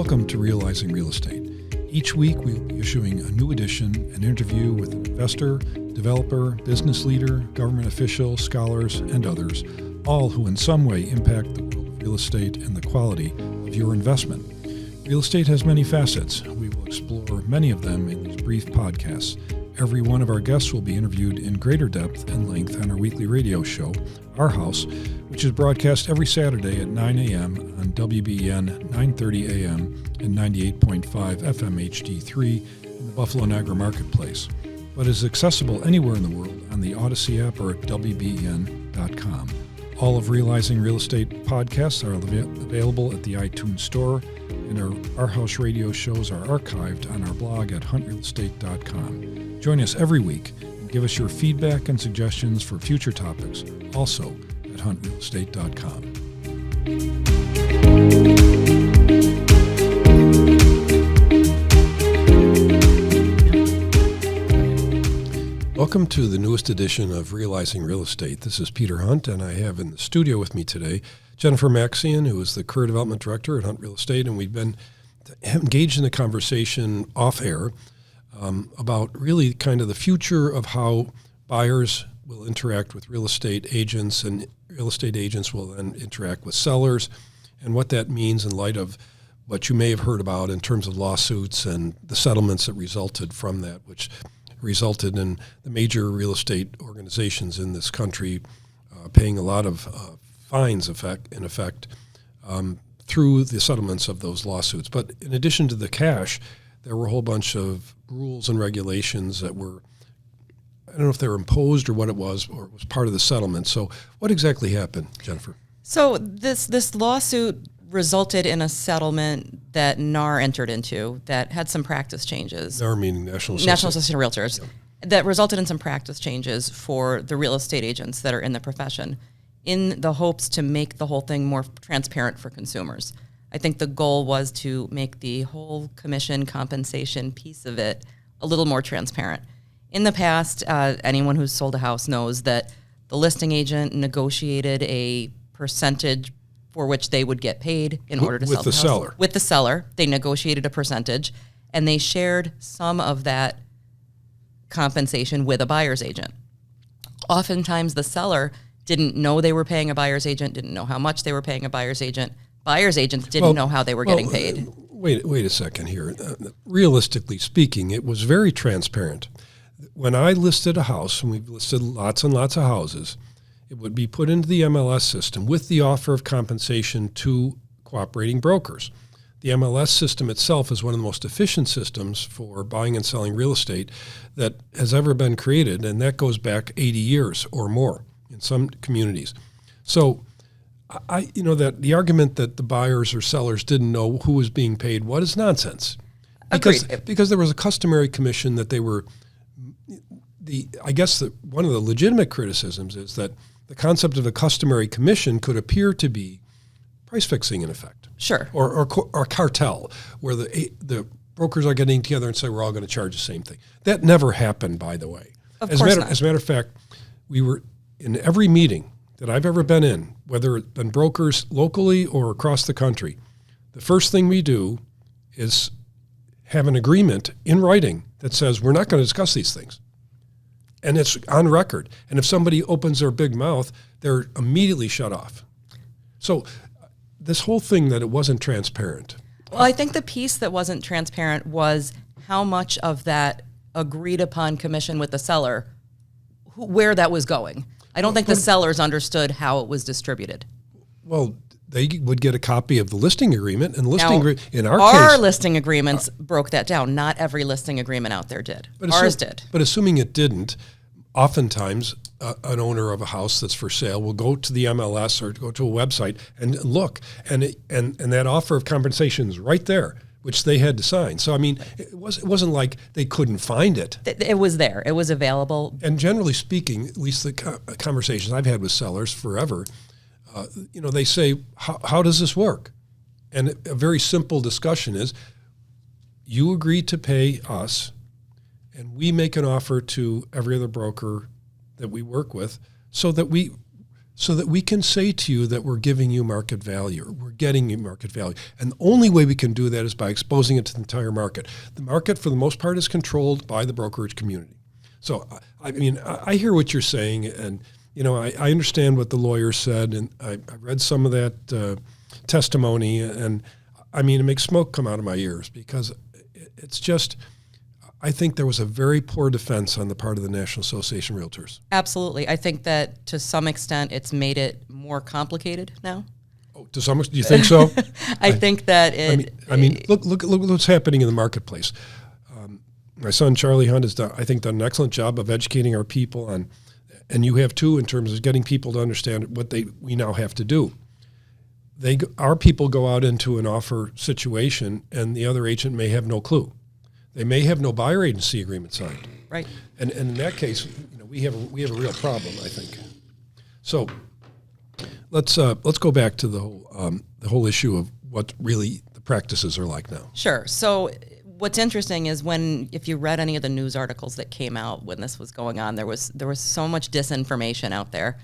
Welcome to Realizing Real Estate. Each week we will be issuing a new edition, an interview with an investor, developer, business leader, government official, scholars, and others, all who in some way impact the world of real estate and the quality of your investment. Real estate has many facets. We will explore many of them in these brief podcasts. Every one of our guests will be interviewed in greater depth and length on our weekly radio show, Our House, which is broadcast every Saturday at 9 a.m. on WBEN 930 a.m. and 98.5 FM HD3 in the Buffalo Niagara Marketplace, but is accessible anywhere in the world on the Odyssey app or at WBEN.com. All of Realizing Real Estate podcasts are available at the iTunes Store, and our House radio shows are archived on our blog at huntrealestate.com. Join us every week and give us your feedback and suggestions for future topics, also at huntrealestate.com. Welcome to the newest edition of Realizing Real Estate. This is Peter Hunt, and I have in the studio with me today Jennifer Maxian, who is the Career Development Director at Hunt Real Estate, and we've been engaged in a conversation off-air about really kind of the future of how buyers will interact with real estate agents, and real estate agents will then interact with sellers, and what that means in light of what you may have heard about in terms of lawsuits and the settlements that resulted from that, which resulted in the major real estate organizations in this country paying a lot of fines, in effect, through the settlements of those lawsuits. But in addition to the cash, there were a whole bunch of rules and regulations that were, I don't know if they were imposed or what it was, or it was part of the settlement. So what exactly happened, Jennifer? So this lawsuit resulted in a settlement that NAR entered into that had some practice changes. NAR meaning National Association of Realtors. Yep. That resulted in some practice changes for the real estate agents that are in the profession in the hopes to make the whole thing more transparent for consumers. I think the goal was to make the whole commission compensation piece of it a little more transparent. In the past, anyone who's sold a house knows that the listing agent negotiated a percentage for which they would get paid in order to sell the house. Seller. With the seller. They negotiated a percentage, and they shared some of that compensation with a buyer's agent. Oftentimes, the seller didn't know they were paying a buyer's agent, didn't know how much they were paying a buyer's agent. Buyer's agents didn't know how they were getting paid. Wait a second here. Realistically speaking, it was very transparent. When I listed a house, and we've listed lots and lots of houses, it would be put into the MLS system with the offer of compensation to cooperating brokers. The MLS system itself is one of the most efficient systems for buying and selling real estate that has ever been created, and that goes back 80 years or more in some communities. So that the argument that the buyers or sellers didn't know who was being paid what is nonsense. Because there was a customary commission that they were one of the legitimate criticisms is that the concept of a customary commission could appear to be price fixing in effect. Sure. Or cartel, where the brokers are getting together and say we're all going to charge the same thing. That never happened, by the way. Of course not. As a matter of fact, we were in every meeting that I've ever been in, whether it's been brokers locally or across the country, the first thing we do is have an agreement in writing that says we're not going to discuss these things. And it's on record. And if somebody opens their big mouth, they're immediately shut off. So this whole thing that it wasn't transparent. Well, I think the piece that wasn't transparent was how much of that agreed upon commission with the seller, where that was going. I don't think the sellers understood how it was distributed. Well, they would get a copy of the listing agreement, and in our case, case, listing agreements broke that down. Not every listing agreement out there did. Ours did. But assuming it didn't, oftentimes an owner of a house that's for sale will go to the MLS or go to a website and look, and that offer of compensation is right there, which they had to sign. So I mean, it wasn't like they couldn't find it. It was there. It was available. And generally speaking, at least the conversations I've had with sellers forever. They say, how does this work? And a very simple discussion is, you agree to pay us, and we make an offer to every other broker that we work with so that we so that we can say to you that we're giving you market value, or we're getting you market value. And the only way we can do that is by exposing it to the entire market. The market, for the most part, is controlled by the brokerage community. So, I mean, I hear what you're saying, and, you know, I understand what the lawyer said, and I read some of that testimony, and, I mean, it makes smoke come out of my ears, because it's just, I think there was a very poor defense on the part of the National Association of Realtors. Absolutely. I think that to some extent it's made it more complicated now. Oh, to some extent, do you think so? I think that look what's happening in the marketplace. My son Charlie Hunt has done an excellent job of educating our people on, and you have too, in terms of getting people to understand what we now have to do. Our people go out into an offer situation, and the other agent may have no clue. They may have no buyer agency agreement signed. Right. And in that case, you know, we have a real problem, I think. So let's go back to the whole issue of what really the practices are like now. Sure. So what's interesting is if you read any of the news articles that came out when this was going on, there was so much disinformation out there.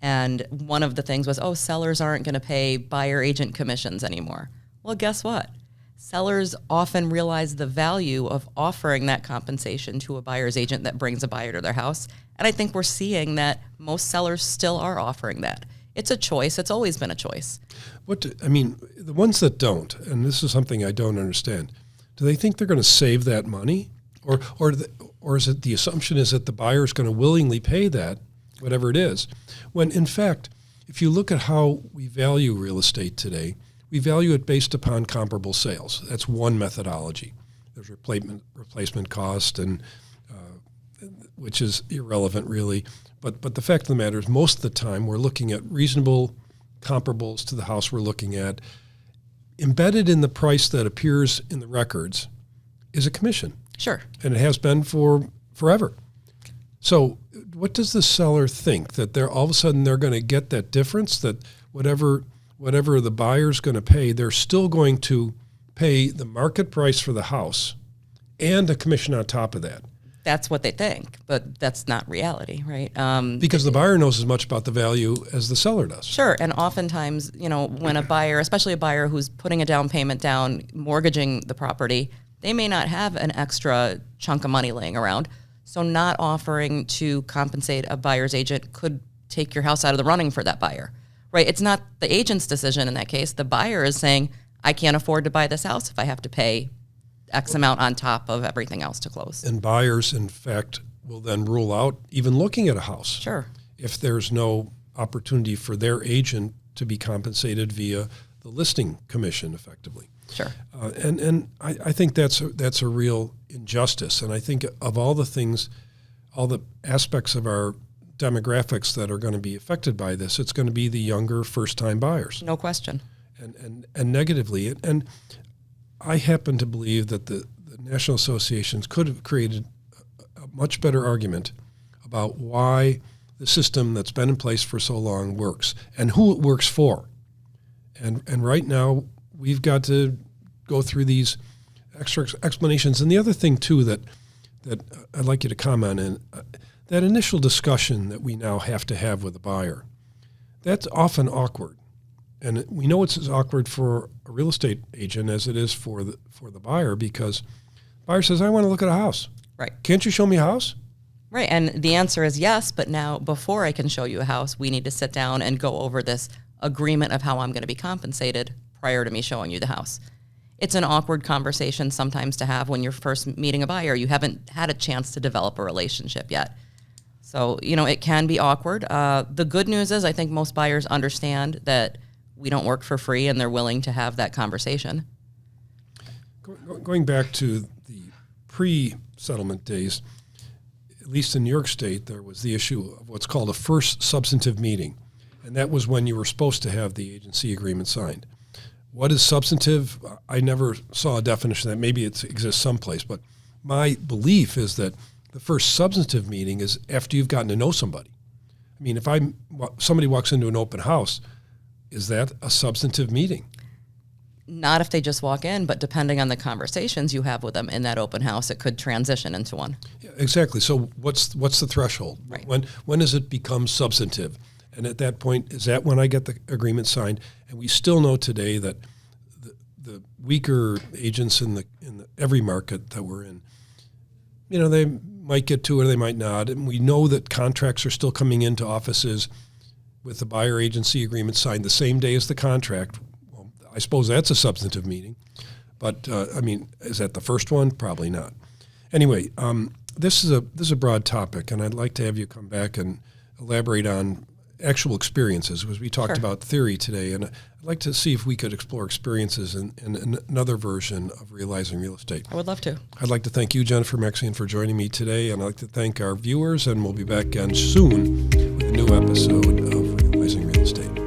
And one of the things was, sellers aren't going to pay buyer agent commissions anymore. Well, guess what? Sellers often realize the value of offering that compensation to a buyer's agent that brings a buyer to their house. And I think we're seeing that most sellers still are offering that. It's a choice. It's always been a choice. The ones that don't, and this is something I don't understand, do they think they're going to save that money? Or is it the assumption is that the buyer is going to willingly pay that, whatever it is, when in fact, if you look at how we value real estate today, we value it based upon comparable sales. That's one methodology. There's replacement cost, and which is irrelevant really. But the fact of the matter is, most of the time we're looking at reasonable comparables to the house we're looking at. Embedded in the price that appears in the records is a commission. Sure. And it has been for forever. So what does the seller think? That all of a sudden they're going to get that difference, that whatever the buyer's going to pay, they're still going to pay the market price for the house and a commission on top of that. That's what they think, but that's not reality, right? Because the buyer knows as much about the value as the seller does. Sure, and oftentimes, you know, when a buyer, especially a buyer who's putting a down payment down, mortgaging the property, they may not have an extra chunk of money laying around. So not offering to compensate a buyer's agent could take your house out of the running for that buyer. Right, it's not the agent's decision in that case. The buyer is saying, I can't afford to buy this house if I have to pay X amount on top of everything else to close. And buyers, in fact, will then rule out even looking at a house. Sure. If there's no opportunity for their agent to be compensated via the listing commission, effectively. Sure. And I think that's a real injustice. And I think of all the things, all the aspects of our demographics that are going to be affected by this, it's going to be the younger first-time buyers. No question. And negatively. And I happen to believe that the national associations could have created a much better argument about why the system that's been in place for so long works and who it works for. And right now, we've got to go through these extra explanations. And the other thing, too, that I'd like you to comment on, that initial discussion that we now have to have with a buyer, that's often awkward. And we know it's as awkward for a real estate agent as it is for the buyer, because the buyer says, I want to look at a house. Right. Can't you show me a house? Right. And the answer is yes, but now before I can show you a house, we need to sit down and go over this agreement of how I'm going to be compensated prior to me showing you the house. It's an awkward conversation sometimes to have when you're first meeting a buyer. You haven't had a chance to develop a relationship yet. So, you know, it can be awkward. The good news is I think most buyers understand that we don't work for free, and they're willing to have that conversation. Going back to the pre-settlement days, at least in New York State, there was the issue of what's called a first substantive meeting. And that was when you were supposed to have the agency agreement signed. What is substantive? I never saw a definition of that. Maybe it exists someplace. But my belief is that the first substantive meeting is after you've gotten to know somebody. I mean, if somebody walks into an open house, is that a substantive meeting? Not if they just walk in, but depending on the conversations you have with them in that open house, it could transition into one. Yeah, exactly. So what's the threshold? Right. When does it become substantive? And at that point, is that when I get the agreement signed? And we still know today that the weaker agents in every market that we're in, they might get to it or they might not. And we know that contracts are still coming into offices with the buyer agency agreement signed the same day as the contract. Well, I suppose that's a substantive meeting. But, is that the first one? Probably not. Anyway, this is a broad topic, and I'd like to have you come back and elaborate on actual experiences, because we talked about theory today, and I'd like to see if we could explore experiences in another version of realizing real estate. I would love to. I'd like to thank you, Jennifer Maxian, for joining me today, and I'd like to thank our viewers, and we'll be back again soon with a new episode of Realizing Real Estate.